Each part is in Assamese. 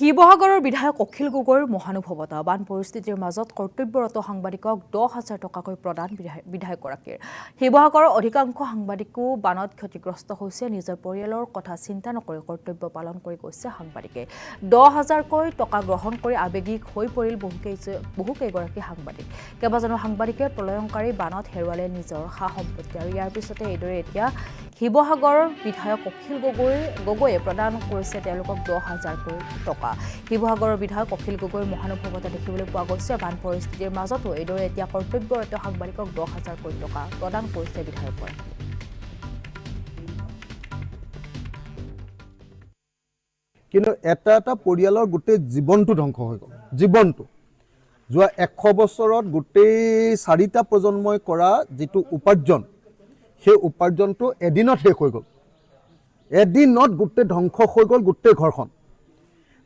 শিৱসাগৰৰ বিধায়ক অখিল গগৈৰ মহানুভৱতা বান পৰিস্থিতিৰ মাজত কৰ্তব্যৰত সাংবাদিকক 10,000 টকাকৈ প্ৰদান বিধায়কগৰাকীৰ। শিৱসাগৰৰ অধিকাংশ সাংবাদিকো বানত ক্ষতিগ্ৰস্ত হৈছে। নিজৰ পৰিয়ালৰ কথা চিন্তা নকৰি কৰ্তব্য পালন কৰি গৈছে সাংবাদিকে। 10,000কৈ টকা গ্ৰহণ কৰি আৱেগিক হৈ পৰিল বহুকেইগৰাকী সাংবাদিক। কেইবাজনো সাংবাদিকে প্ৰলয়ংকাৰী বানত হেৰুৱালে নিজৰ সা সম্পত্তি। আৰু ইয়াৰ পিছতে এইদৰে এতিয়া শিৱসাগৰৰ বিধায়ক অখিল গগৈয়ে প্ৰদান কৰিছে তেওঁলোকক 10,000কৈ টকা। শিৱসাগৰৰ বিধায়ক অখিল গগৈৰ মহানুভৱতা দেখিবলৈ পোৱা গৈছে। বান পৰিস্থিতিৰ মাজতো এইদৰে এতিয়া কৰ্তব্যৰত সাংবাদিকক 10,000কৈ টকা প্ৰদান কৰিছে বিধায়কগৰাকীয়ে। কিন্তু এটা পৰিয়ালৰ গোটেই জীৱনটো ধ্বংস হৈ গ'ল। জীৱনটো যোৱা 100 বছৰত গোটেই 4টা প্ৰজন্মই কৰা যিটো উপাৰ্জন, সেই উপাৰ্জনটো এদিনত শেষ হৈ গ'ল। এদিনত গোটেই ধ্বংস হৈ গ'ল গোটেই ঘৰখন।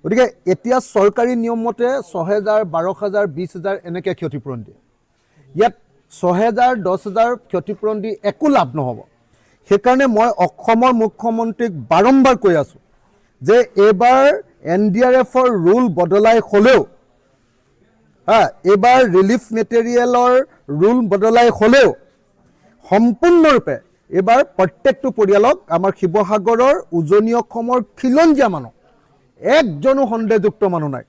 গতিকে এতিয়া চৰকাৰী নিয়ম মতে 6,000, 12,000, 20,000 এনেকৈ ক্ষতিপূৰণ দিয়ে। ইয়াত 6,000, 10,000 ক্ষতিপূৰণ দি একো লাভ নহ'ব। সেইকাৰণে মই অসমৰ মুখ্যমন্ত্ৰীক বাৰম্বাৰ কৈ আছোঁ যে এইবাৰ NDRFৰ ৰুল বদলাই হ'লেও, এইবাৰ ৰিলিফ মেটেৰিয়েলৰ ৰুল বদলাই হ'লেও সম্পূৰ্ণৰূপে এইবাৰ প্ৰত্যেকটো পৰিয়ালক আমাৰ শিৱসাগৰৰ উজনি অসমৰ খিলঞ্জীয়া মানুহ, একজনো সন্দেহযুক্ত মানুহ নাই,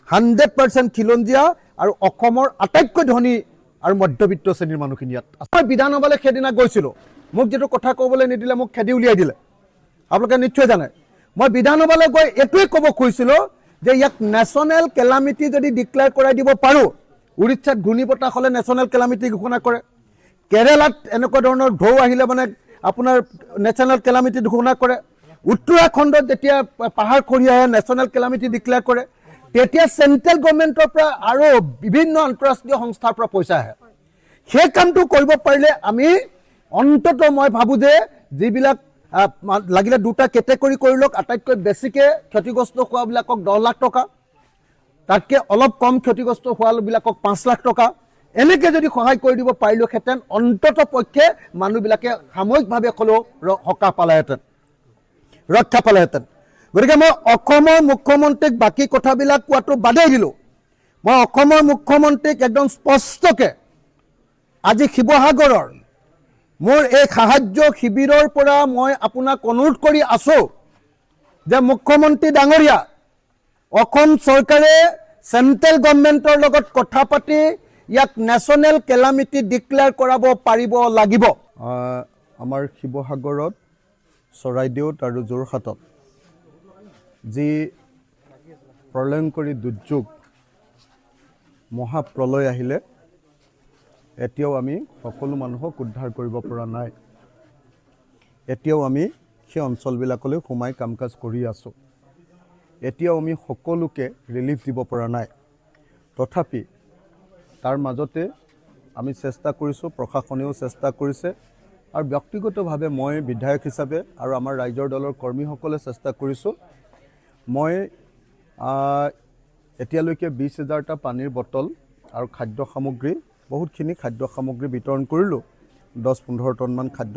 100% খিলঞ্জীয়া আৰু অসমৰ আটাইতকৈ ধনী আৰু মধ্যবিত্ত শ্ৰেণীৰ মানুহখিনি ইয়াত আছে। মই বিধানসভালৈ সেইদিনা গৈছিলোঁ, মোক যিটো কথা ক'বলৈ নিদিলে মোক খেদি উলিয়াই দিলে। আপোনালোকে নিশ্চয় জানে। মই বিধানসভালৈ গৈ এইটোৱে ক'ব খুজিছিলোঁ যে ইয়াক নেশ্যনেল কেলামিটি যদি ডিক্লেয়াৰ কৰাই দিব পাৰোঁ, উৰিষ্যাত ঘূৰ্ণী বতাহ হ'লে নেশ্যনেল কেলামিটি ঘোষণা কৰে, কেৰেলাত এনেকুৱা ধৰণৰ ঢৌ আহিলে মানে আপোনাৰ নেশ্যনেল কেলামিটি ঘোষণা কৰে, উত্তৰাখণ্ডত যেতিয়া পাহাৰ খহি আহে নেশ্যনেল কেলামিটি ডিক্লেয়াৰ কৰে, তেতিয়া চেণ্ট্ৰেল গভৰ্ণমেণ্টৰ পৰা আৰু বিভিন্ন আন্তঃৰাষ্ট্ৰীয় সংস্থাৰ পৰা পইচা আহে। সেই কামটো কৰিব পাৰিলে আমি অন্ততঃ মই ভাবোঁ যে যিবিলাক লাগিলে 2টা কেটেগৰী কৰি লওক, আটাইতকৈ বেছিকৈ ক্ষতিগ্ৰস্ত হোৱাবিলাকক 10 লাখ টকা, তাতকৈ অলপ কম ক্ষতিগ্ৰস্ত হোৱাবিলাকক 5 লাখ টকা, এনেকৈ যদি সহায় কৰি দিব পাৰিলোহেঁতেন অন্ততঃ পক্ষে মানুহবিলাকে সাময়িকভাৱে হ'লেও সকাহ পালেহেঁতেন, ৰক্ষা পালেহেঁতেন। গতিকে মই অসমৰ মুখ্যমন্ত্ৰীক বাকী কথাবিলাক কোৱাটো বাদেই দিলোঁ। মই অসমৰ মুখ্যমন্ত্ৰীক একদম স্পষ্টকৈ আজি শিৱসাগৰৰ মোৰ এই সাহায্য শিবিৰৰ পৰা মই আপোনাক অনুৰোধ কৰি আছোঁ যে মুখ্যমন্ত্ৰী ডাঙৰীয়া, অসম চৰকাৰে চেণ্ট্ৰেল গভৰ্ণমেণ্টৰ লগত কথা পাতি ইয়াক নেশ্যনেল কেলামিটি ডিক্লেয়াৰ কৰাব পাৰিব লাগিব। আমাৰ শিৱসাগৰত, চৰাইদেউত আৰু যোৰহাটত যি প্ৰলয়ংকৰী দুৰ্যোগ মহাপ্ৰলয় আহিলে, এতিয়াও আমি সকলো মানুহক উদ্ধাৰ কৰিব পৰা নাই। এতিয়াও আমি সেই অঞ্চলবিলাকলৈ সোমাই কাম কাজ কৰি আছোঁ। এতিয়াও আমি সকলোকে ৰিলিফ দিব পৰা নাই। তথাপি তাৰ মাজতে আমি চেষ্টা কৰিছোঁ, প্ৰশাসনেও চেষ্টা কৰিছে, আৰু ব্যক্তিগতভাৱে মই বিধায়ক হিচাপে আৰু আমাৰ ৰাইজৰ দলৰ কৰ্মীসকলে চেষ্টা কৰিছোঁ। মই এতিয়ালৈকে 20,000টা পানীৰ বটল আৰু খাদ্য সামগ্ৰী, বহুতখিনি খাদ্য সামগ্ৰী বিতৰণ কৰিলোঁ, 10-15 টনমান খাদ্য